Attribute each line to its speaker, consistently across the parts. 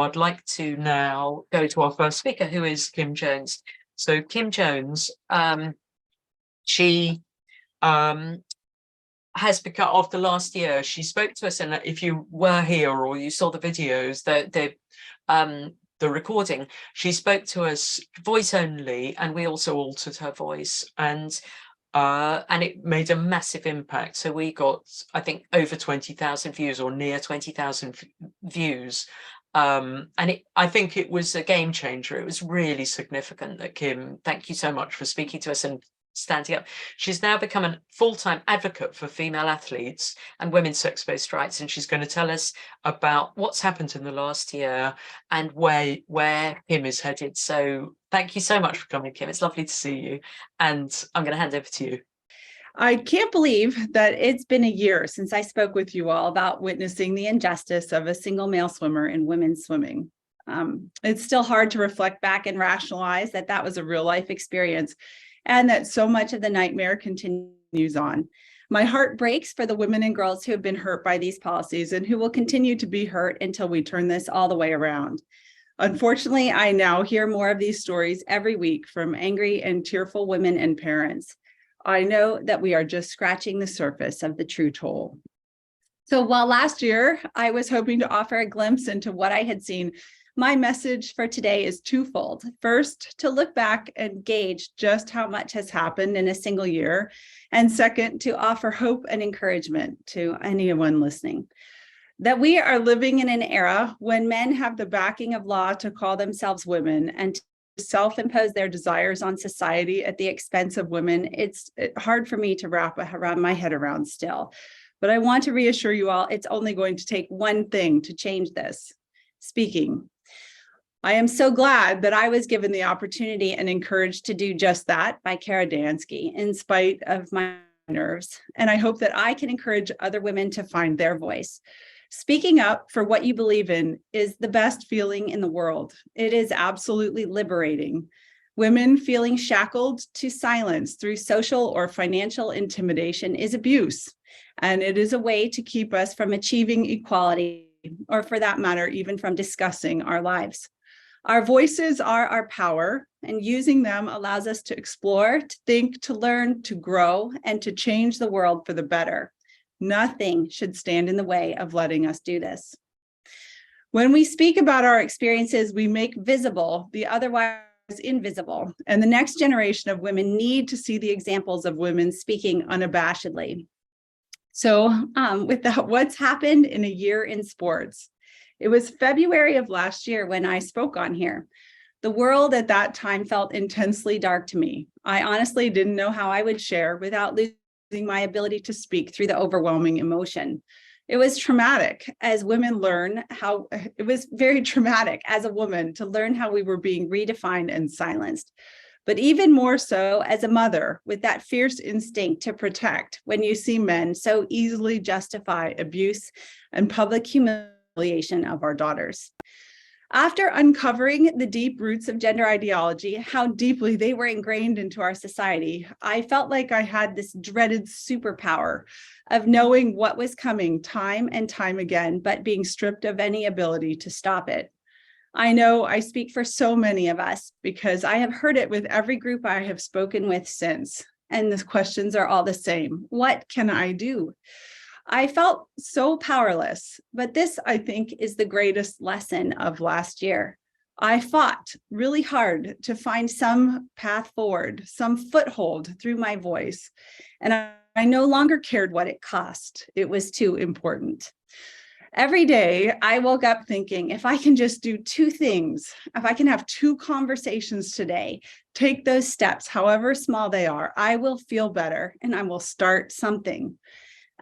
Speaker 1: I'd like to now go to our first speaker, who is Kim Jones. So Kim Jones, she has become, after last year, she spoke to us, and if you were here or you saw the videos, the recording, she spoke to us voice only, and we also altered her voice, and it made a massive impact. So we got, I think, over 20,000 views, or near 20,000 views. I think it was a game changer. It was really significant that Kim, thank you so much for speaking to us and standing up. She's now become a full-time advocate for female athletes and women's sex-based rights, and she's going to tell us about what's happened in the last year and where Kim is headed. So thank you so much for coming, Kim. It's lovely to see you, and I'm going to hand over to you.
Speaker 2: I can't believe that it's been a year since I spoke with you all about witnessing the injustice of a single male swimmer in women's swimming. It's still hard to reflect back and rationalize that that was a real life experience, and that so much of the nightmare continues on. My heart breaks for the women and girls who have been hurt by these policies and who will continue to be hurt until we turn this all the way around. Unfortunately, I now hear more of these stories every week from angry and tearful women and parents. I know that we are just scratching the surface of the true toll. So while last year I was hoping to offer a glimpse into what I had seen, my message for today is twofold. First, to look back and gauge just how much has happened in a single year. And second, to offer hope and encouragement to anyone listening. That we are living in an era when men have the backing of law to call themselves women and to self-impose their desires on society at the expense of women. It's hard for me to wrap around my head around still. But I want to reassure you all, it's only going to take one thing to change this: speaking. I am so glad that I was given the opportunity and encouraged to do just that by Kara Dansky, in spite of my nerves. And I hope that I can encourage other women to find their voice. Speaking up for what you believe in is the best feeling in the world. It is absolutely liberating. Women feeling shackled to silence through social or financial intimidation is abuse, and it is a way to keep us from achieving equality, or for that matter, even from discussing our lives. Our voices are our power, and using them allows us to explore, to think, to learn, to grow, and to change the world for the better. Nothing should stand in the way of letting us do this. When we speak about our experiences, we make visible the otherwise invisible, and the next generation of women need to see the examples of women speaking unabashedly. So with that, what's happened in a year in sports? It was February of last year when I spoke on here. The world at that time felt intensely dark to me. I honestly didn't know how I would share without losing my ability to speak through the overwhelming emotion. It was traumatic as women learn how, it was very traumatic as a woman to learn how we were being redefined and silenced. But even more so as a mother with that fierce instinct to protect when you see men so easily justify abuse and public humiliation of our daughters. After uncovering the deep roots of gender ideology, how deeply they were ingrained into our society, I felt like I had this dreaded superpower of knowing what was coming time and time again, but being stripped of any ability to stop it. I know I speak for so many of us because I have heard it with every group I have spoken with since, and the questions are all the same. What can I do? I felt so powerless, but this, I think, is the greatest lesson of last year. I fought really hard to find some path forward, some foothold through my voice, and I no longer cared what it cost. It was too important. Every day, I woke up thinking, if I can just do two things, if I can have two conversations today, take those steps, however small they are, I will feel better and I will start something.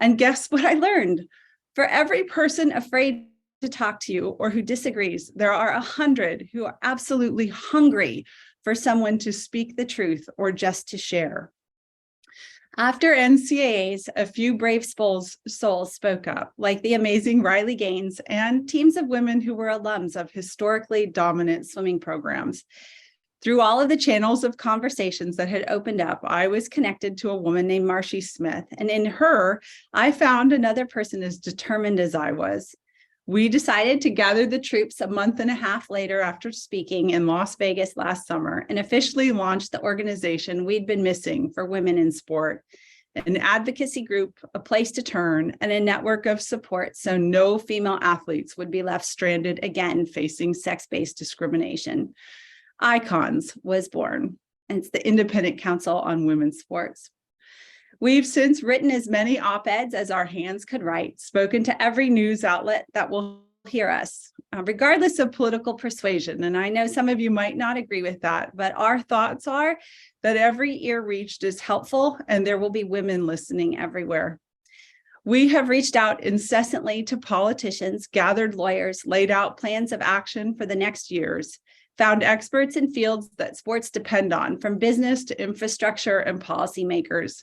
Speaker 2: And guess what I learned? For every person afraid to talk to you or who disagrees, there are 100 who are absolutely hungry for someone to speak the truth or just to share. After NCAAs, a few brave souls spoke up, like the amazing Riley Gaines and teams of women who were alums of historically dominant swimming programs. Through all of the channels of conversations that had opened up, I was connected to a woman named Marcy Smith, and in her, I found another person as determined as I was. We decided to gather the troops a month and a half later after speaking in Las Vegas last summer and officially launched the organization we'd been missing for women in sport, an advocacy group, a place to turn, and a network of support so no female athletes would be left stranded again facing sex-based discrimination. ICONS was born, and it's the Independent Council on Women's Sports. We've since written as many op-eds as our hands could write, spoken to every news outlet that will hear us, regardless of political persuasion. And I know some of you might not agree with that, but our thoughts are that every ear reached is helpful and there will be women listening everywhere. We have reached out incessantly to politicians, gathered lawyers, laid out plans of action for the next years, found experts in fields that sports depend on, from business to infrastructure and policymakers.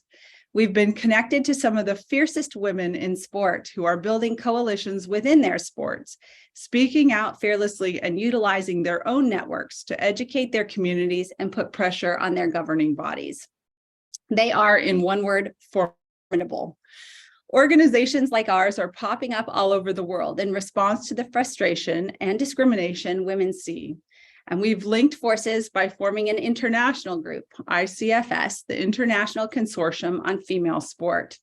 Speaker 2: We've been connected to some of the fiercest women in sport who are building coalitions within their sports, speaking out fearlessly and utilizing their own networks to educate their communities and put pressure on their governing bodies. They are, in one word, formidable. Organizations like ours are popping up all over the world in response to the frustration and discrimination women see. And we've linked forces by forming an international group, ICFS, the International Consortium on Female Sport,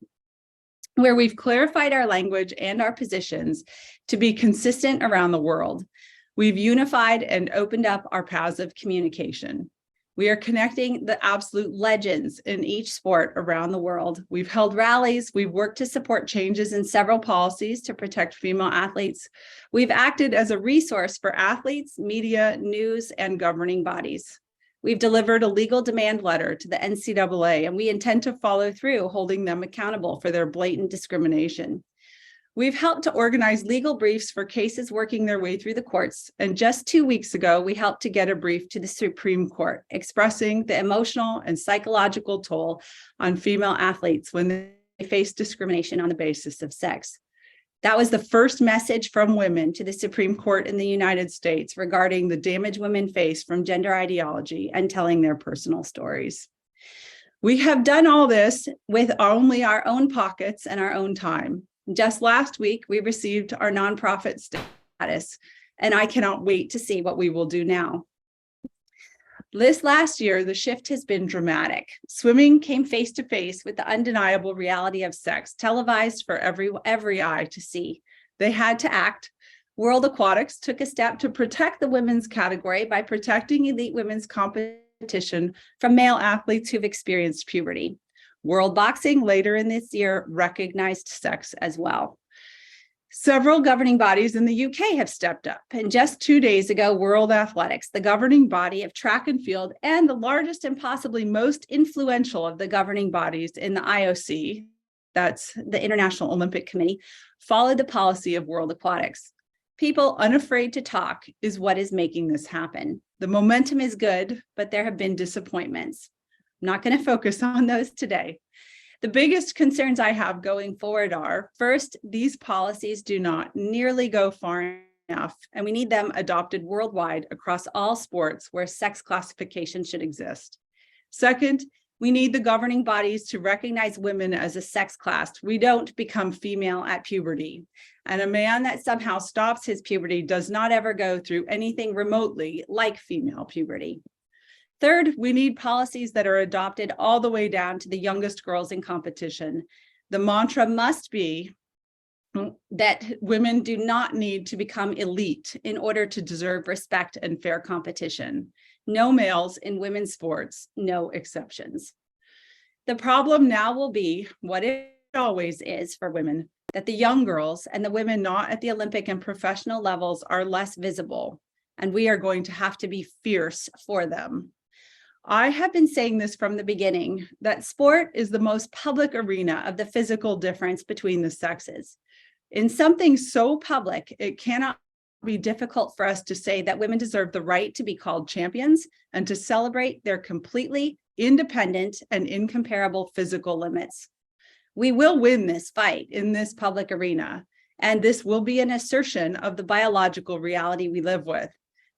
Speaker 2: where we've clarified our language and our positions to be consistent around the world. We've unified and opened up our paths of communication. We are connecting the absolute legends in each sport around the world. We've held rallies. We've worked to support changes in several policies to protect female athletes. We've acted as a resource for athletes, media, news, and governing bodies. We've delivered a legal demand letter to the NCAA, and we intend to follow through, holding them accountable for their blatant discrimination. We've helped to organize legal briefs for cases working their way through the courts. And just 2 weeks ago, we helped to get a brief to the Supreme Court expressing the emotional and psychological toll on female athletes when they face discrimination on the basis of sex. That was the first message from women to the Supreme Court in the United States regarding the damage women face from gender ideology and telling their personal stories. We have done all this with only our own pockets and our own time. Just last week, we received our nonprofit status, and I cannot wait to see what we will do now. This last year, the shift has been dramatic. Swimming came face to face with the undeniable reality of sex, televised for every eye to see. They had to act. World Aquatics took a step to protect the women's category by protecting elite women's competition from male athletes who've experienced puberty. World Boxing later in this year recognized sex as well. Several governing bodies in the UK have stepped up. And just 2 days ago, World Athletics, the governing body of track and field and the largest and possibly most influential of the governing bodies in the IOC, that's the International Olympic Committee, followed the policy of World Aquatics. People unafraid to talk is what is making this happen. The momentum is good, but there have been disappointments. I'm not going to focus on those today. The biggest concerns I have going forward are, first, these policies do not nearly go far enough, and we need them adopted worldwide across all sports where sex classification should exist. Second, we need the governing bodies to recognize women as a sex class. We don't become female at puberty, and a man that somehow stops his puberty does not ever go through anything remotely like female puberty. Third, we need policies that are adopted all the way down to the youngest girls in competition. The mantra must be that women do not need to become elite in order to deserve respect and fair competition. No males in women's sports, no exceptions. The problem now will be what it always is for women, that the young girls and the women not at the Olympic and professional levels are less visible, and we are going to have to be fierce for them. I have been saying this from the beginning, that sport is the most public arena of the physical difference between the sexes. In something so public, it cannot be difficult for us to say that women deserve the right to be called champions and to celebrate their completely independent and incomparable physical limits. We will win this fight in this public arena, and this will be an assertion of the biological reality we live with.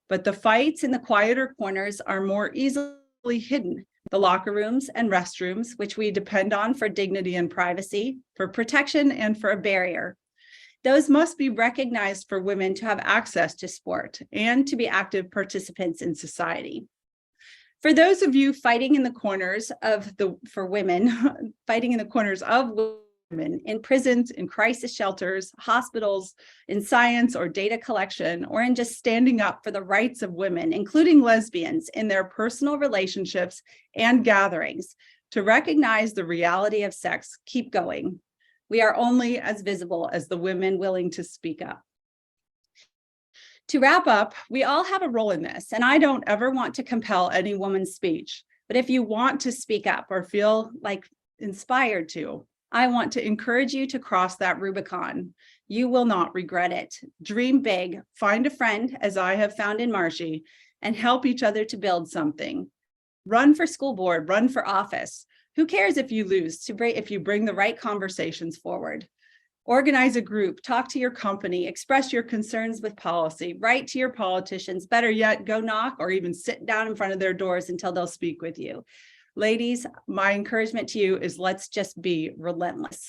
Speaker 2: But the fights in the quieter corners are more easily hidden. The locker rooms and restrooms, which we depend on for dignity and privacy, for protection and for a barrier. Those must be recognized for women to have access to sport and to be active participants in society. For those of you fighting in the corners of for women, fighting in the corners of women in prisons, in crisis shelters, hospitals, in science or data collection, or in just standing up for the rights of women, including lesbians, in their personal relationships and gatherings, to recognize the reality of sex, keep going. We are only as visible as the women willing to speak up. To wrap up, we all have a role in this, and I don't ever want to compel any woman's speech. But if you want to speak up or feel like inspired to, I want to encourage you to cross that Rubicon. You will not regret it. Dream big, find a friend, as I have found in Marshy, and help each other to build something. Run for school board, run for office. Who cares if you lose, if you bring the right conversations forward? Organize a group, talk to your company, express your concerns with policy, write to your politicians, better yet, go knock or even sit down in front of their doors until they'll speak with you. Ladies, my encouragement to you is let's just be relentless.